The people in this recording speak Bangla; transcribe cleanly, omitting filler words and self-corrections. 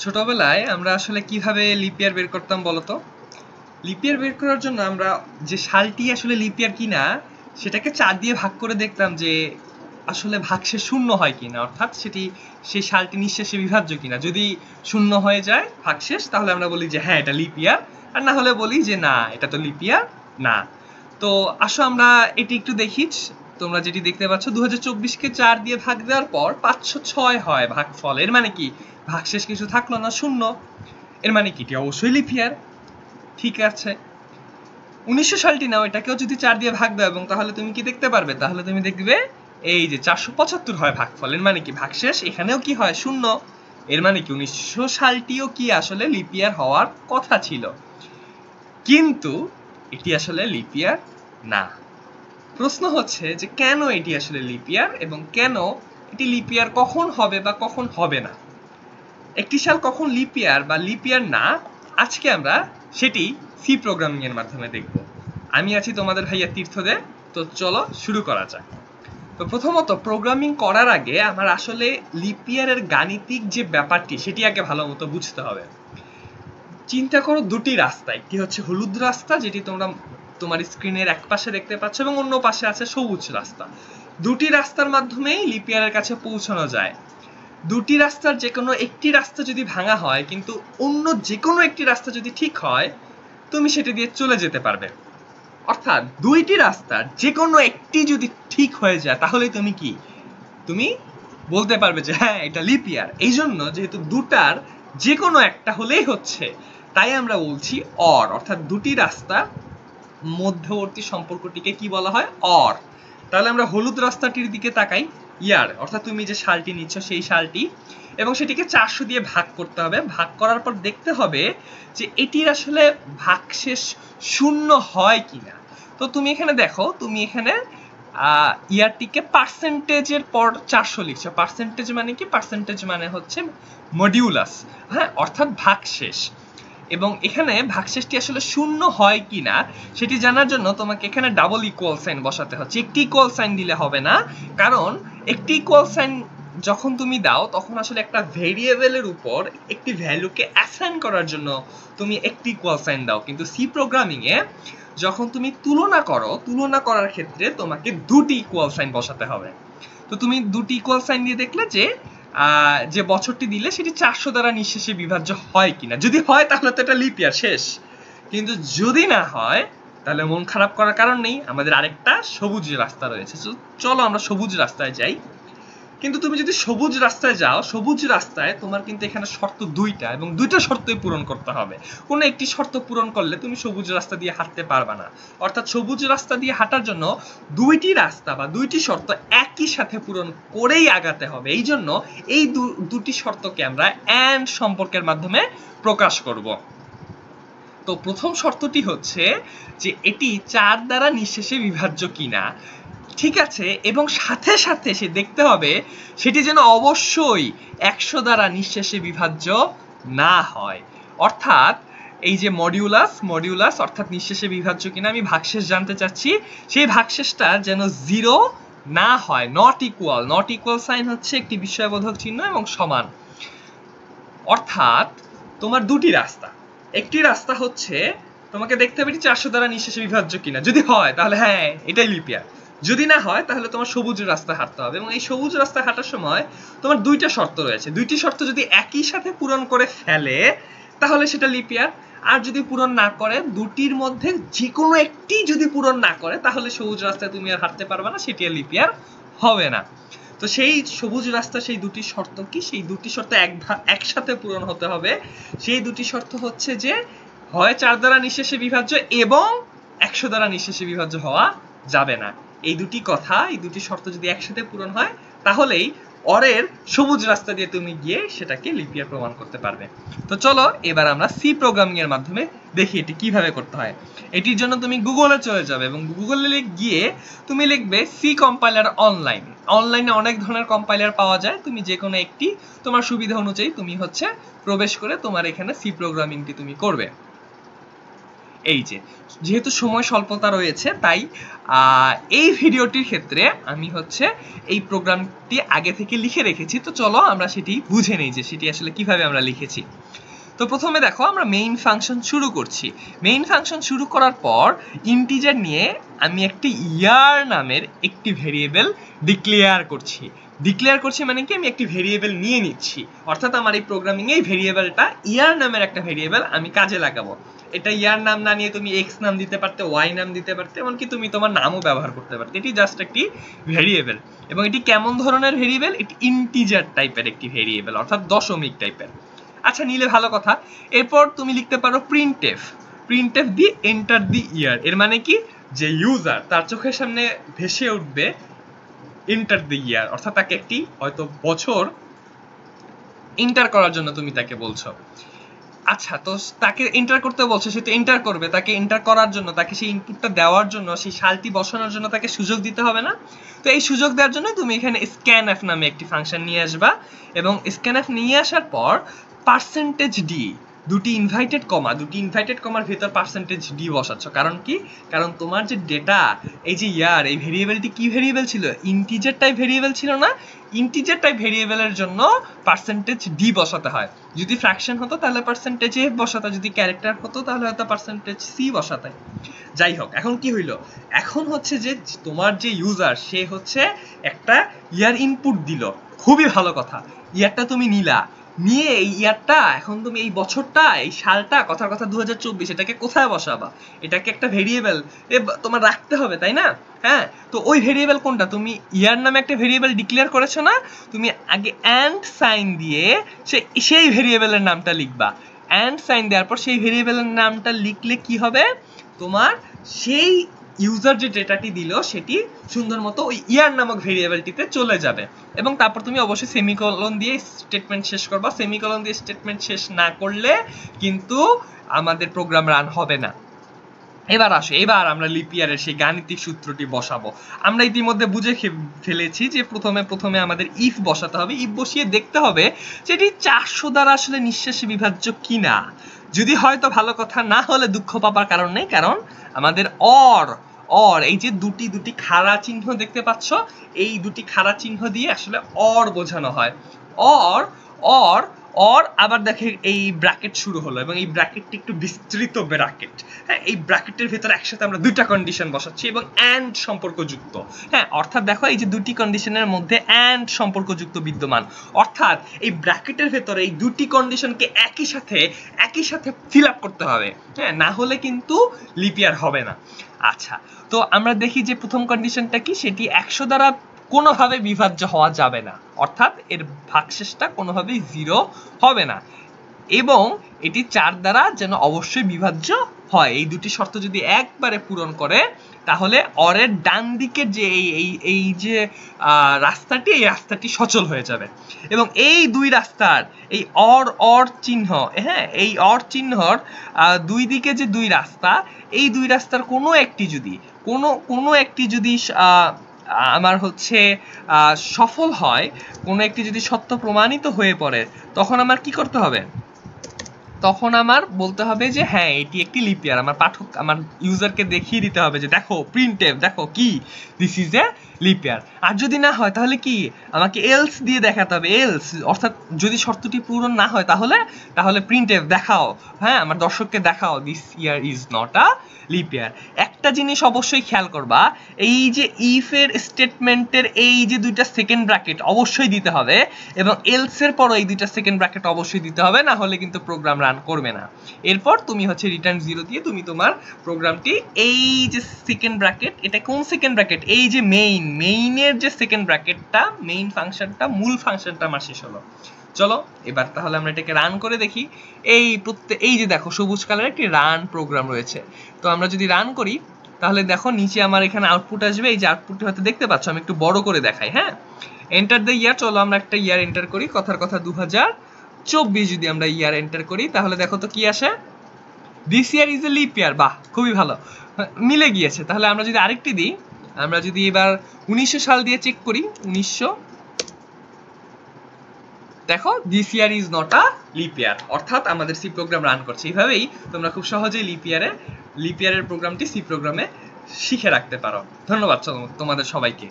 ছোটবেলায় আমরা আসলে কিভাবে লিপ ইয়ার বের করতাম বলতো? লিপ ইয়ার বের করার জন্য আমরা যে সালটি আসলে লিপ ইয়ার কিনা সেটাকে 4 দিয়ে ভাগ করে দেখতাম যে আসলে ভাগশেষ শূন্য হয় কিনা, অর্থাৎ সেই সালটি নিঃশেষে বিভাজ্য কিনা। যদি শূন্য হয়ে যায় ভাগশেষ, তাহলে আমরা বলি যে হ্যাঁ এটা লিপ ইয়ার, আর না হলে বলি যে না এটা তো লিপ ইয়ার না। তো আসো আমরা এটি একটু দেখি। তোমরা যেটি দেখতে পাচ্ছ 2024-কে 4 দিয়ে ভাগ দেওয়ার পর 506 হয় ভাগফল। এর মানে কি ভাগশেষ কিছু থাকলো না, শূন্য। এর মানে কি এটি অবশ্যই লিপ ইয়ার। ঠিক আছে, 1900 সালটি নাও, এটাকেও যদি 4 দিয়ে ভাগ দাও এবং তাহলে তুমি কি দেখতে পারবে? তাহলে তুমি দেখবে এই যে 475 হয় ভাগফল। এর মানে কি ভাগশেষ এখানেও কি হয়? শূন্য। এর মানে কি 1900 সালটিও কি আসলে লিপ ইয়ার হওয়ার কথা ছিল, কিন্তু এটি আসলে লিপ ইয়ার না। প্রশ্ন হচ্ছে যে কেন এটি আসলে লিপ ইয়ার এবং কেন এটি লিপ ইয়ার কখন হবে বা কখন হবে না। একটি সাল কখন লিপ ইয়ার বা লিপ ইয়ার না, আজকে আমরা সেটি সি প্রোগ্রামিং এর মাধ্যমে দেখব। আমি আছি তোমাদের ভাইয়া তীর্থদে। তো চলো শুরু করা যাক। তো প্রথমত প্রোগ্রামিং করার আগে আমার আসলে লিপ ইয়ারের গাণিতিক যে ব্যাপারটি সেটি আগে ভালো মতো বুঝতে হবে। চিন্তা করো দুটি রাস্তা, একটি হচ্ছে হলুদ রাস্তা যেটি তোমরা তোমার স্ক্রিনের এক পাশে দেখতে পাচ্ছ এবং অন্য পাশে আছে সবুজ রাস্তা। দুটি রাস্তার মাধ্যমেই লিপ ইয়ারের কাছে পৌঁছানো যায়। দুটি রাস্তার যে কোনো একটি রাস্তা যদি ভাঙা হয় কিন্তু অন্য যে কোনো একটি রাস্তা যদি ঠিক হয়, তুমি সেটা দিয়ে চলে যেতে পারবে। অর্থাৎ দুইটি রাস্তার যে কোনো একটি যদি ঠিক হয়ে যায় তাহলে তুমি বলতে পারবে যে হ্যাঁ এটা লিপ ইয়ার। এই জন্য যেহেতু দুটার যে কোনো একটা হলেই হচ্ছে, তাই আমরা বলছি অর, অর্থাৎ দুটি রাস্তা মধ্যবর্তী সম্পর্কটিকে কি বলা হয়? অর। তাহলে আমরা হলুদ রাস্তাটির দিকে তাকাই, ইয়ার অর্থাৎ তুমি যে সালটি নিচ্ছ সেই সালটি, এবং সেটিকে 400 দিয়ে ভাগ করতে হবে। ভাগ করার পর দেখতে হবে যে এটির আসলে ভাগশেষ শূন্য হয় কিনা। তো তুমি এখানে দেখো, তুমি এখানে ইয়ারটিকে পার্সেন্টেজের পর 400 লিখছো। পার্সেন্টেজ মানে কি? পার্সেন্টেজ মানে হচ্ছে মডিউলাস, হ্যাঁ, অর্থাৎ ভাগশেষ। এবং এখানে ভাগশেষটি আসলে শূন্য হয় কিনা সেটি জানার জন্য তোমাকে এখানে ডাবল ইকুয়াল সাইন বসাতে হচ্ছে। একটি ইকুয়াল সাইন দিলে হবে না, কারণ একটি ইকুয়াল সাইন যখন তুমি দাও তখন আসলে একটা ভেরিয়েবলের উপর একটি ভ্যালুকে অ্যাসাইন করার জন্য তুমি একটি ইকুয়াল সাইন দাও, কিন্তু সি প্রোগ্রামিং এ যখন তুমি তুলনা করো, তুলনা করার ক্ষেত্রে তোমাকে দুটি ইকুয়াল সাইন বসাতে হবে। তো তুমি দুটি ইকুয়াল সাইন দিয়ে দেখলে যে বছরটি দিলে সেটি 400 দ্বারা নিঃশেষে বিভাজ্য হয় কিনা। যদি হয় তাহলে তো এটা লিপ ইয়ার শেষ, কিন্তু যদি না হয় তাহলে মন খারাপ করার কারণ নেই, আমাদের আরেকটা সবুজ রাস্তা রয়েছে। চলো আমরা সবুজ রাস্তায় যাই। কিন্তু তুমি যদি সবুজ রাস্তায় যাও, সবুজ রাস্তায় তোমার কিন্তু এখানে শর্ত দুইটা এবং দুইটা শর্তই পূরণ করতে হবে। কোনো একটি শর্ত পূরণ করলে তুমি সবুজ রাস্তা দিয়ে হাঁটতে পারবে না। অর্থাৎ সবুজ রাস্তা দিয়ে হাঁটার জন্য দুইটি রাস্তা বা দুইটি শর্ত একই সাথে পূরণ করেই আগাতে হবে। এই জন্য এই দুটি শর্তকে আমরা অ্যান্ড সম্পর্কের মাধ্যমে প্রকাশ করব। তো প্রথম শর্তটি হচ্ছে যে এটি 4 দ্বারা নিঃশেষে বিভাজ্য কিনা। ঠিক আছে, এবং সাথে সাথে সে দেখতে হবে সেটি যেন অবশ্যই 100 দ্বারা নিঃশেষে বিভাজ্য না হয়। অর্থাৎ এই যে মডিউলাস অর্থাৎ নিঃশেষে বিভাজ্য কিনা আমি ভাগশেষ জানতে চাচ্ছি, সেই ভাগশেষটা যেন 0 না হয়। নট ইকুয়াল সাইন হচ্ছে একটি বিস্ময়বোধক চিহ্ন এবং সমান। অর্থাৎ তোমার দুটি রাস্তা, একটি রাস্তা হচ্ছে তোমাকে দেখতে হবে 400 দ্বারা নিঃশেষে বিভাজ্য কিনা। যদি হয় তাহলে হ্যাঁ এটাই লিপ ইয়ার, যদি না হয় তাহলে তোমার সবুজ রাস্তা হাঁটতে হবে। এবং এই সবুজ রাস্তা হাঁটার সময় তোমার দুইটা শর্ত রয়েছে। দুইটি শর্ত যদি একই সাথে পূরণ করে ফেলে তাহলে সেটা লিপ ইয়ার, আর যদি পূরণ না করে, দুটির মধ্যে যে কোনো একটি যদি পূরণ না করে তাহলে সবুজ রাস্তায় তুমি আর হাঁটতে পারবে না, সেটি আর লিপ ইয়ার হবে না। তো সেই সবুজ রাস্তা সেই দুটি শর্ত কি? সেই দুটি শর্ত একসাথে পূরণ হতে হবে। সেই দুটি শর্ত হচ্ছে যে হয় 4 দ্বারা নিঃশেষে বিভাজ্য এবং 100 দ্বারা নিঃশেষে বিভাজ্য হওয়া যাবে না। এই দুটি কথা, এই দুটি শর্ত যদি একসাথে পূরণ হয় তাহলেই অরের সবুজ রাস্তা দিয়ে তুমি গিয়ে সেটাকে লিপ ইয়ার প্রমাণ করতে পারবে। তো চলো এবার আমরা সি প্রোগ্রামিং এর মাধ্যমে দেখি এটি কিভাবে করতে হয়। এটির জন্য তুমি গুগলে চলে যাবে এবং গুগলে গিয়ে তুমি লিখবে সি কম্পাইলার অনলাইনে অনেক ধরনের কম্পাইলার পাওয়া যায়। তুমি যে কোনো একটি তোমার সুবিধা অনুযায়ী তুমি প্রবেশ করে তোমার এখানে সি প্রোগ্রামিংটি তুমি করবে। এই যে যেহেতু সময় স্বল্পতা রয়েছে তাই এই ভিডিওটির ক্ষেত্রে আমি হচ্ছে এই প্রোগ্রামটি আগে থেকে লিখে রেখেছি। তো চলো আমরা সেটি বুঝে নেই যে সেটি আসলে কিভাবে আমরা লিখেছি। তো প্রথমে দেখো আমরা মেইন ফাংশন শুরু করছি। মেইন ফাংশন শুরু করার পর ইন্টিজার নিয়ে আমি একটি ইয়ার নামের একটি ভেরিয়েবল ডিক্লেয়ার করছি। ডিক্লেয়ার করছি মানে কি, আমি একটি ভেরিয়েবল নিয়ে নিচ্ছি, অর্থাৎ আমার এই প্রোগ্রামিং এই ভেরিয়েবলটা ইয়ার নামের একটা ভেরিয়েবল আমি কাজে লাগাবো। এটা ইয়ার নাম না নিয়ে তুমি এক্স নাম দিতে পারতে, ওয়াই নাম দিতে পারতে, এমনকি তুমি তোমার নামও ব্যবহার করতে পারতে। এটি জাস্ট একটি ভেরিয়েবল। এবং এটি কেমন ধরনের ভেরিয়েবল? এটি ইন্টিজার টাইপের একটি ভেরিয়েবল, অর্থাৎ দশমিক টাইপের। আচ্ছা, নিলে ভালো কথা। এরপর তুমি লিখতে পারো printf. Printf the enter the year. এর মানে কি, যে ইউজার তার চোখের সামনে ভেসে উঠবে এন্টার দি ইয়ার, অর্থাৎ তাকে একটি হয়তো বছর এন্টার করার জন্য তুমি তাকে বলছো। আচ্ছা, তো তাকে এন্টার করতে বলছো, সে তো এন্টার করবে। তাকে এন্টার করার জন্য, তাকে সেই ইনপুটটা দেওয়ার জন্য, সেই সালটি বসানোর জন্য তাকে সুযোগ দিতে হবে না? তো এই সুযোগ দেওয়ার জন্য তুমি এখানে স্ক্যানএফ নামে একটি ফাংশন নিয়ে আসবা। এবং স্ক্যানএফ নিয়ে আসার পর পার্সেন্টেজ ডি, দুটি ইনভাইটেড কমার ভিতর পার্সেন্টেজ ডি বসাচ্ছ। কারণ কি? কারণ তোমার যে ডেটা, এই যে ইয়ার, এই ভেরিয়েবলটি কি ভেরিয়েবল ছিল? ইন্টিজার টাইপ ভেরিয়েবল ছিল না? ইন্টিজার টাইপ ভেরিয়েবলের জন্য পার্সেন্টেজ ডি বসাতে হয়। যদি ফ্র্যাকশন হতো তাহলে পার্সেন্টেজ এফ বসাতে, যদি ক্যারেক্টার হতো তাহলে হয়তো পার্সেন্টেজ সি বসাতে। যাই হোক, এখন কি হইলো? এখন হচ্ছে যে তোমার যে ইউজার, সে হচ্ছে একটা ইয়ার ইনপুট দিল। খুবই ভালো কথা। ইয়ারটা তুমি নিলা, নিয়ে এই ইয়ারটা, এখন তুমি এই বছরটা, এই সালটা, কথার কথা 2024, এটাকে কোথায় বসাবা? এটাকে একটা ভেরিয়েবল তোমার রাখতে হবে, তাই না? হ্যাঁ, তো ওই ভেরিয়েবল কোনটা? তুমি ইয়ার নামে একটা ভেরিয়েবল ডিক্লেয়ার করেছো না? তুমি আগে অ্যান্ড সাইন দিয়ে সেই ভেরিয়েবলের নামটা লিখবা। অ্যান্ড সাইন দেওয়ার পর সেই ভেরিয়েবলের নামটা লিখলে কি হবে? তোমার সেই ইউজার যে ডেটাটি দিল সেটি সুন্দর মতো ওই ইয়ার নামক ভেরিয়েবলটিতে চলে যাবে। এবং তারপর তুমি অবশ্যই সেমিকোলন দিয়ে স্টেটমেন্ট শেষ করবা। সেমিকোলন দিয়ে স্টেটমেন্ট শেষ না করলে কিন্তু আমাদের প্রোগ্রাম রান হবে না। এবার আসো, এবার আমরা লিপ ইয়ারের সেই গাণিতিক সূত্রটি বসাবো। আমরা ইতিমধ্যে বুঝে ফেলেছি যে প্রথমে আমাদের ইফ বসাতে হবে। ইফ বসিয়ে দেখতে হবে যে এটি 400 দ্বারা আসলে নিঃশেষে বিভাজ্য কিনা। যদি হয় তো ভালো কথা, না হলে দুঃখ পাবার কারণ নেই, কারণ আমাদের অর এই যে দুটি খাড়া চিহ্ন দেখতে পাচ্ছ, এই দুটি খাড়া চিহ্ন দিয়ে আসলে অর বোঝানো হয়। অর আবার দেখে এই ব্র্যাকেট শুরু হলো, এবং এই ব্র্যাকেটটি একটু বিস্তৃত ব্র্যাকেট। হ্যাঁ, এই ব্র্যাকেটের ভিতরে একসাথে আমরা দুইটা কন্ডিশন বসাচ্ছি এবং অ্যান্ড সম্পর্কযুক্ত। হ্যাঁ, অর্থাৎ দেখো এই যে দুটি কন্ডিশনের মধ্যে অ্যান্ড সম্পর্কযুক্ত বিদ্যমান, অর্থাৎ এই ব্র্যাকেটের ভেতরে এই দুটি কন্ডিশনকে একই সাথে ফিল আপ করতে হবে। হ্যাঁ, না হলে কিন্তু লিপ ইয়ার হবে না। আচ্ছা, তো আমরা দেখি যে প্রথম কন্ডিশনটা কি, সেটি 100 দ্বারা কোনোভাবে বিভাজ্য হওয়া যাবে না, অর্থাৎ এর ভাগশেষটা কোনোভাবেই 0 হবে না, এবং এটি 4 দ্বারা যেন অবশ্যই বিভাজ্য হয়। এই দুটি শর্ত যদি একবারে পূরণ করে, তাহলে অরের ডান দিকের যে এই যে রাস্তাটি, এই রাস্তাটি সচল হয়ে যাবে। এবং এই দুই রাস্তার এই অর চিহ্ন, হ্যাঁ, এই অর চিহ্নর দুই দিকে যে দুই রাস্তা, এই দুই রাস্তার কোনো একটি যদি আমার হচ্ছে সফল হয়, কোনো একটি যদি সত্য প্রমাণিত হয়ে পড়ে, তখন আমার কি করতে হবে? তখন আমার বলতে হবে যে হ্যাঁ, এটি একটি লিপ ইয়ার। আমার ইউজারকে দেখিয়ে দিতে হবে যে দেখো প্রিন্টএফ, দেখো কি, this is a leap year. আর যদি না হয় তাহলে কি, আমাকে এলস দিয়ে দেখাতে হবে। এলস অর্থাৎ যদি শর্তটি পূরণ না হয় তাহলে প্রিন্টএফ দেখাও, হ্যাঁ, আমার দর্শককে দেখাও this year is not a lip ইয়ার। একটা জিনিস অবশ্যই খেয়াল করবা, এই যে ইফ এর স্টেটমেন্টের এই যে দুইটা সেকেন্ড ব্র্যাকেট অবশ্যই দিতে হবে, এবং এলস এর পরও এই দুইটা সেকেন্ড ব্র্যাকেট অবশ্যই দিতে হবে, না হলে কিন্তু প্রোগ্রাম রান করবে না। এরপর তুমি হচ্ছে রিটার্ন 0 দিয়ে তুমি তোমার প্রোগ্রামটি, এই যে সেকেন্ড ব্র্যাকেট, এটা কোন সেকেন্ড ব্র্যাকেট? এই যে মেইনের যে সেকেন্ড ব্র্যাকেটটা, মেইন ফাংশনটা, মূল ফাংশনটা আমার শেষ হলো। চলো এবার তাহলে আমরা এটাকে রান করে দেখি। এই যে দেখো সবুজ কালারের একটি রান প্রোগ্রাম রয়েছে। তো আমরা যদি রান করি তাহলে দেখো নিচে আমার এখানে আউটপুট আসবে। এই যে আউটপুটটা হয়তো দেখতে পাচ্ছ, আমি একটু বড় করে দেখাই। হ্যাঁ, এন্টার দ্য ইয়ার। চলো আমরা একটা ইয়ার এন্টার করি, কথার কথা 2024 যদি আমরা ইয়ার এন্টার করি, তাহলে দেখো তো কি আসে, this year is a leap ইয়ার। বাহ, খুবই ভালো, মিলে গিয়েছে। তাহলে আমরা যদি আরেকটি দিই, আমরা যদি এবার 1900 সাল দিয়ে চেক করি, 1900, দেখো this year is not a lip ইয়ার, অর্থাৎ আমাদের সি প্রোগ্রাম রান করছে। এইভাবেই তোমরা খুব সহজেই লিপ ইয়ারে লিপ ইয়ারের প্রোগ্রামটি সি প্রোগ্রামে শিখে রাখতে পারো। ধন্যবাদ তোমাদের সবাইকে।